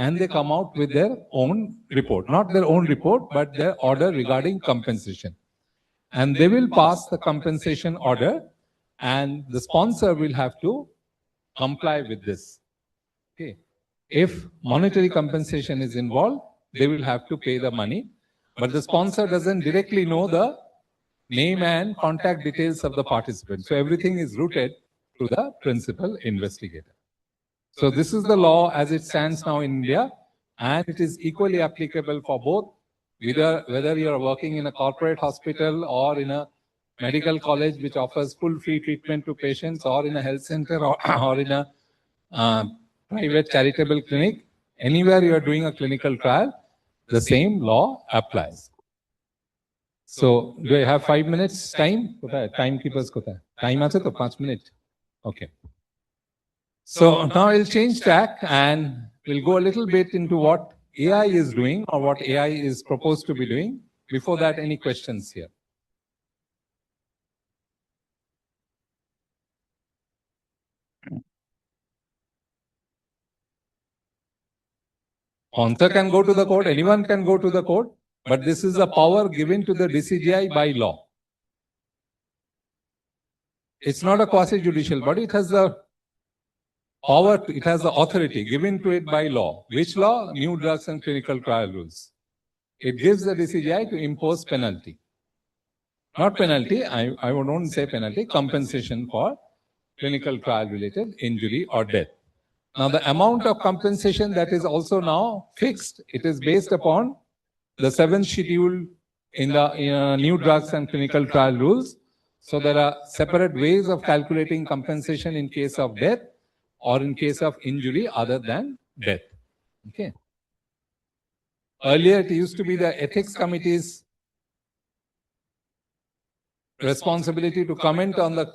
and they come out with their own report. Not their own report, but their order regarding compensation. And they will pass the compensation order, and the sponsor will have to comply with this. Okay. If monetary compensation is involved, they will have to pay the money, but the sponsor doesn't directly know the name and contact details of the participant. So everything is routed to the principal investigator. So this is the law as it stands now in India, and it is equally applicable for both, whether you are working in a corporate hospital or in a medical college which offers full free treatment to patients, or in a health center, or in a private charitable clinic. Anywhere you are doing a clinical trial, the same law applies. So do I have 5 minutes time? Timekeepers kothay? Time ache to 5 minutes. Okay. So now I'll change track and we'll go a little bit into what AI is doing, or what AI is proposed to be doing. Before that, any questions here? Sponsor can go to the court, anyone can go to the court, but this is a power given to the DCGI by law. It's not a quasi-judicial body, it has the power, it has the authority given to it by law. Which law? New Drugs and Clinical Trial Rules. It gives the DCGI to impose penalty. Not penalty, I won't say penalty, compensation for clinical trial related injury or death. Now the amount of compensation that is also now fixed, it is based upon the 7th schedule in the New Drugs and Clinical Trial Rules. So there are separate ways of calculating compensation in case of death or in case of injury other than death. Okay. Earlier, it used to be the ethics committee's responsibility to comment on the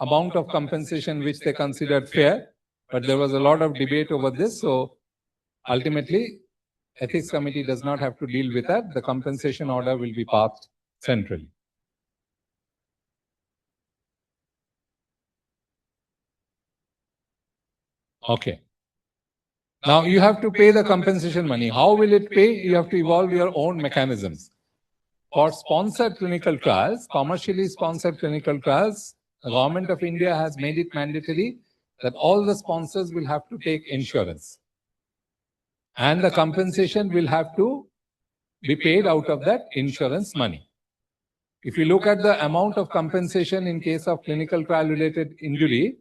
amount of compensation which they considered fair, but there was a lot of debate over this. So ultimately, ethics committee does not have to deal with that. The compensation order will be passed centrally. Okay. Now you have to pay the compensation money. How will it pay? You have to evolve your own mechanisms. For sponsored clinical trials, commercially sponsored clinical trials, the Government of India has made it mandatory that all the sponsors will have to take insurance. And the compensation will have to be paid out of that insurance money. If you look at the amount of compensation in case of clinical trial related injury,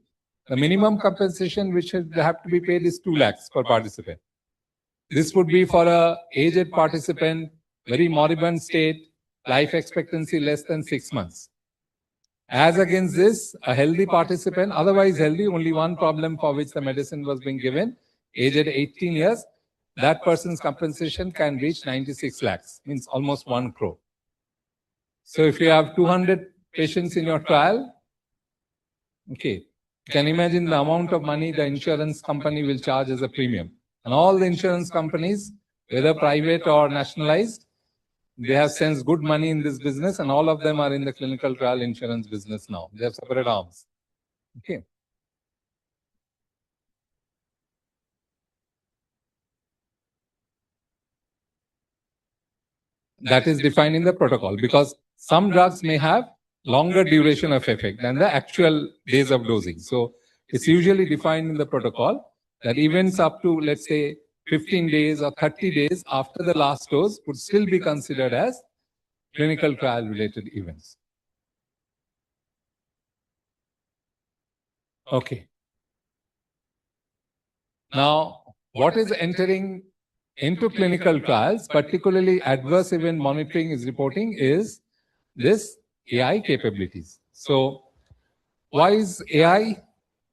the minimum compensation which will have to be paid is 2 lakhs per participant. This would be for a aged participant, very moribund state, life expectancy less than 6 months. As against this, a healthy participant, otherwise healthy, only one problem for which the medicine was being given, aged 18 years, that person's compensation can reach 96 lakhs, means almost 1 crore. So if you have 200 patients in your trial, okay, you can imagine the amount of money the insurance company will charge as a premium. And all the insurance companies, whether private or nationalized, they have sensed good money in this business, and all of them are in the clinical trial insurance business now. They have separate arms. Okay. That is defined in the protocol, because some drugs may have longer duration of effect than the actual days of dosing. So it's usually defined in the protocol that events up to, let's say, 15 days or 30 days after the last dose would still be considered as clinical trial related events. Okay. Now, what is entering into clinical trials, particularly adverse event monitoring is reporting, is this AI capabilities. So why is AI?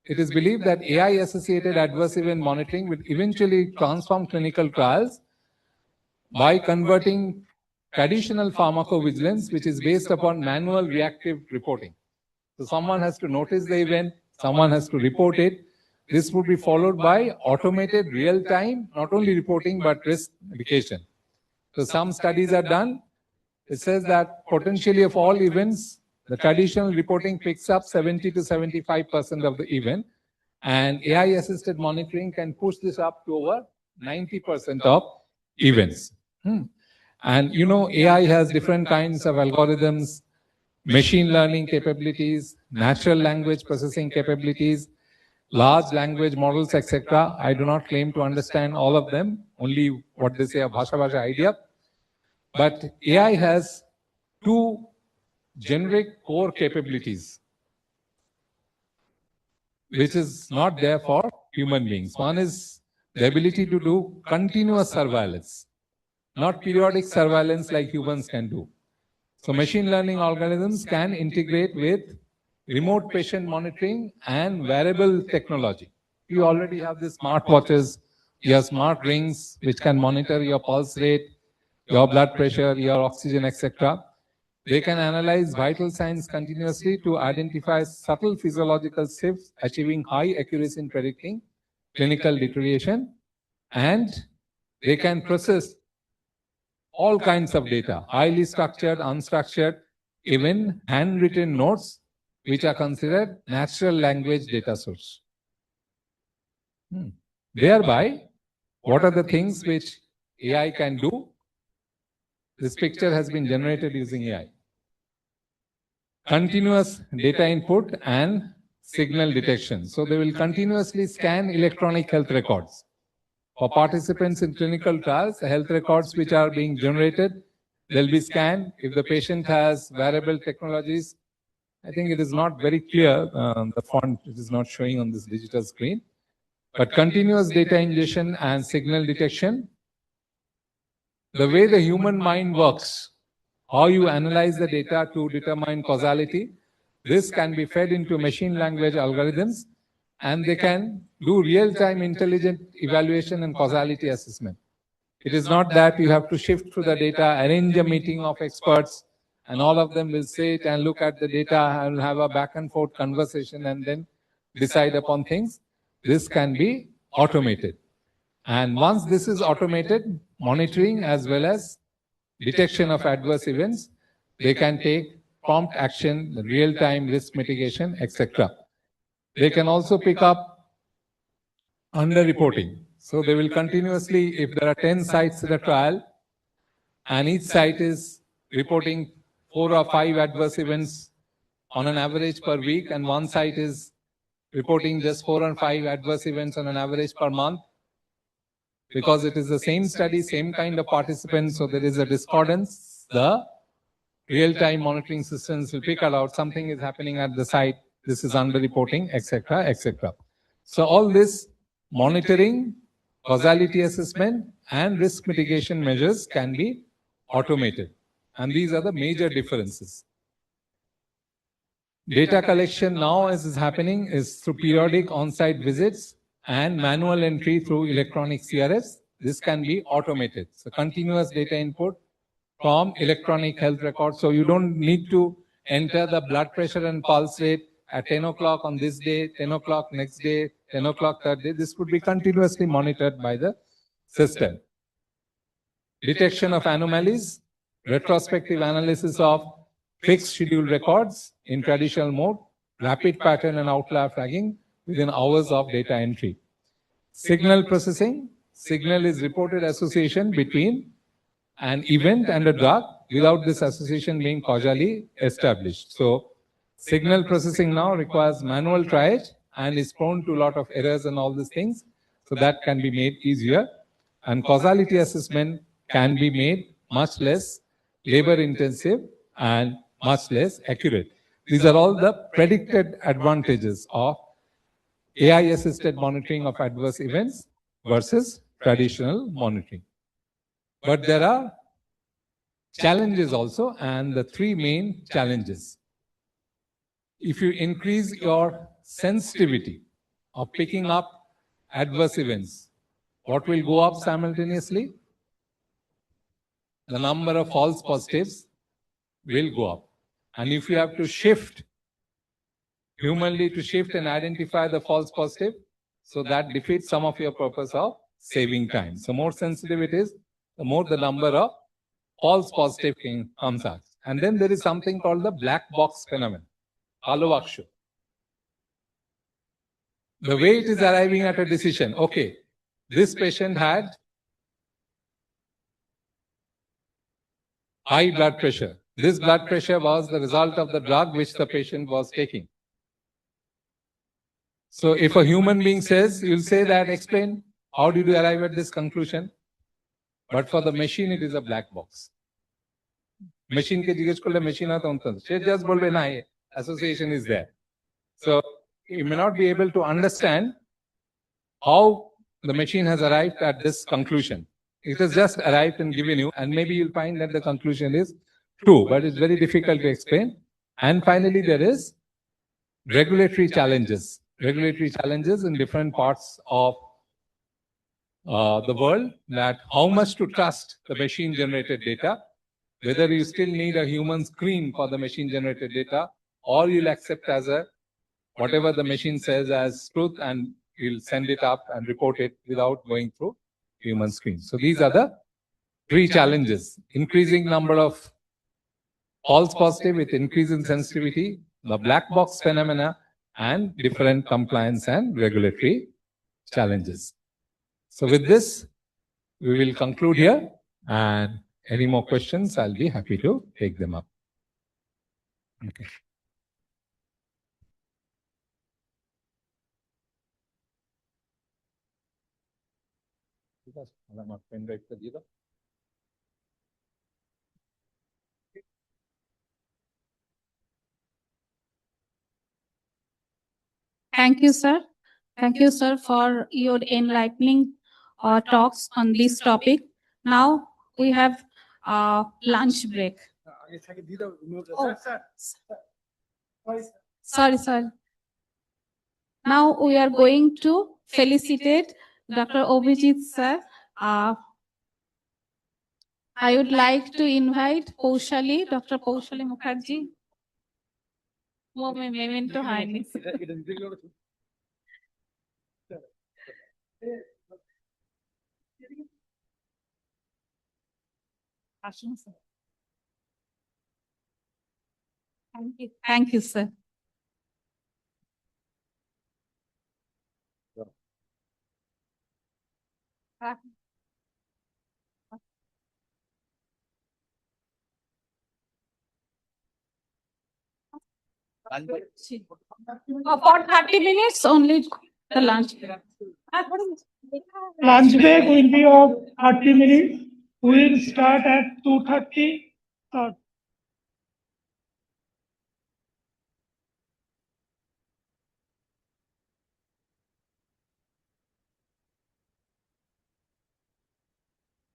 It is believed that AI-associated adverse event monitoring will eventually transform clinical trials by converting traditional pharmacovigilance, which is based upon manual reactive reporting. So someone has to notice the event, someone has to report it. This would be followed by automated real-time, not only reporting, but risk mitigation. So some studies are done. It says that potentially of all events, the traditional reporting picks up 70 to 75% of the event, and AI-assisted monitoring can push this up to over 90% of events. And you know, AI has different kinds of algorithms, machine learning capabilities, natural language processing capabilities, large language models, etc. I do not claim to understand all of them, only what they say a bhasha idea. But AI has 2 generic core capabilities, which is not there for human beings. One is the ability to do continuous surveillance, not periodic surveillance like humans can do. So machine learning algorithms can integrate with remote patient monitoring and wearable technology. You already have the smartwatches, your smart rings, which can monitor your pulse rate, your blood pressure, your oxygen, etc. They can analyze vital signs continuously to identify subtle physiological shifts, achieving high accuracy in predicting clinical deterioration, and they can process all kinds of data, highly structured, unstructured, even handwritten notes, which are considered natural language data source. Thereby, what are the things which AI can do? This picture has been generated using AI. Continuous data input and signal detection. So they will continuously scan electronic health records. For participants in clinical trials, the health records which are being generated, they'll be scanned. If the patient has wearable technologies, I think it is not very clear, the font it is not showing on this digital screen. But continuous data ingestion and signal detection, the way the human mind works, how you analyze the data to determine causality, This can be fed into machine language algorithms, and they can do real-time intelligent evaluation and causality assessment. It is not that you have to shift through the data, arrange a meeting of experts, and all of them will sit and look at the data and have a back and forth conversation and then decide upon things. This can be automated. And once this is automated, monitoring as well as detection of adverse events, they can take prompt action, real-time risk mitigation, etc. They can also pick up under-reporting. So they will continuously, if there are 10 sites in a trial, and each site is reporting 4 or 5 adverse events on an average per week, and one site is reporting just 4 or 5 adverse events on an average per month, because it is the same study, same kind of participants, so there is a discordance. The real-time monitoring systems will pick out something is happening at the site, this is under-reporting, etc., etc. So all this monitoring, causality assessment, and risk mitigation measures can be automated. And these are the major differences. Data collection now, as is happening, is through periodic on-site visits and manual entry through electronic CRFs. This can be automated. So continuous data input from electronic health records. So you don't need to enter the blood pressure and pulse rate at 10 o'clock on this day, 10 o'clock next day, 10 o'clock third day. This would be continuously monitored by the system. Detection of anomalies, retrospective analysis of fixed schedule records in traditional mode, rapid pattern and outlier flagging within hours of data entry. Signal processing, signal is reported association between an event and a drug without this association being causally established. So signal processing now requires manual triage and is prone to a lot of errors and all these things. So that can be made easier. And causality assessment can be made much less labor intensive and much less accurate. These are all the predicted advantages of AI-assisted monitoring of adverse events versus traditional monitoring. But there are challenges also, and the 3 main challenges. If you increase your sensitivity of picking up adverse events, what will go up simultaneously? The number of false positives will go up. And if you have to shift humanly to shift and identify the false positive, so that defeats some of your purpose of saving time. So more sensitive it is, the more the number of false positive comes out. And then there is something called the black box phenomenon, Halovakshu. The way it is arriving at a decision, okay, this patient had high blood pressure. This blood pressure was the result of the drug which the patient was taking. So if a human being says, you'll say that, explain, how did you arrive at this conclusion? But for the machine, it is a black box. Machine ke jigesh korle machine aata unta. She just bolbe na, association is there. So you may not be able to understand how the machine has arrived at this conclusion. It has just arrived and given you, and maybe you'll find that the conclusion is true, but it's very difficult to explain. And finally, there is regulatory challenges. Regulatory challenges in different parts of the world, that how much to trust the machine-generated data, whether you still need a human screen for the machine-generated data, or you'll accept as a whatever the machine says as truth, and you'll send it up and report it without going through human screen. So these are the 3 challenges: increasing number of false positive with increasing sensitivity, the black box phenomena, and different compliance and regulatory challenges. So with this, we will conclude here, and any more questions, I'll be happy to take them up. Okay. Thank you, sir. Thank you, sir, for your enlightening talks on this topic. Now we have lunch break. Sorry. Now we are going to felicitate Dr. Avijit sir. I would like to invite Paushali, Dr. Paushali Mukherjee. Memento highness. Thank you, sir. For 30 minutes only the lunch. Lunch break will be of 30 minutes. We will start at 2:30.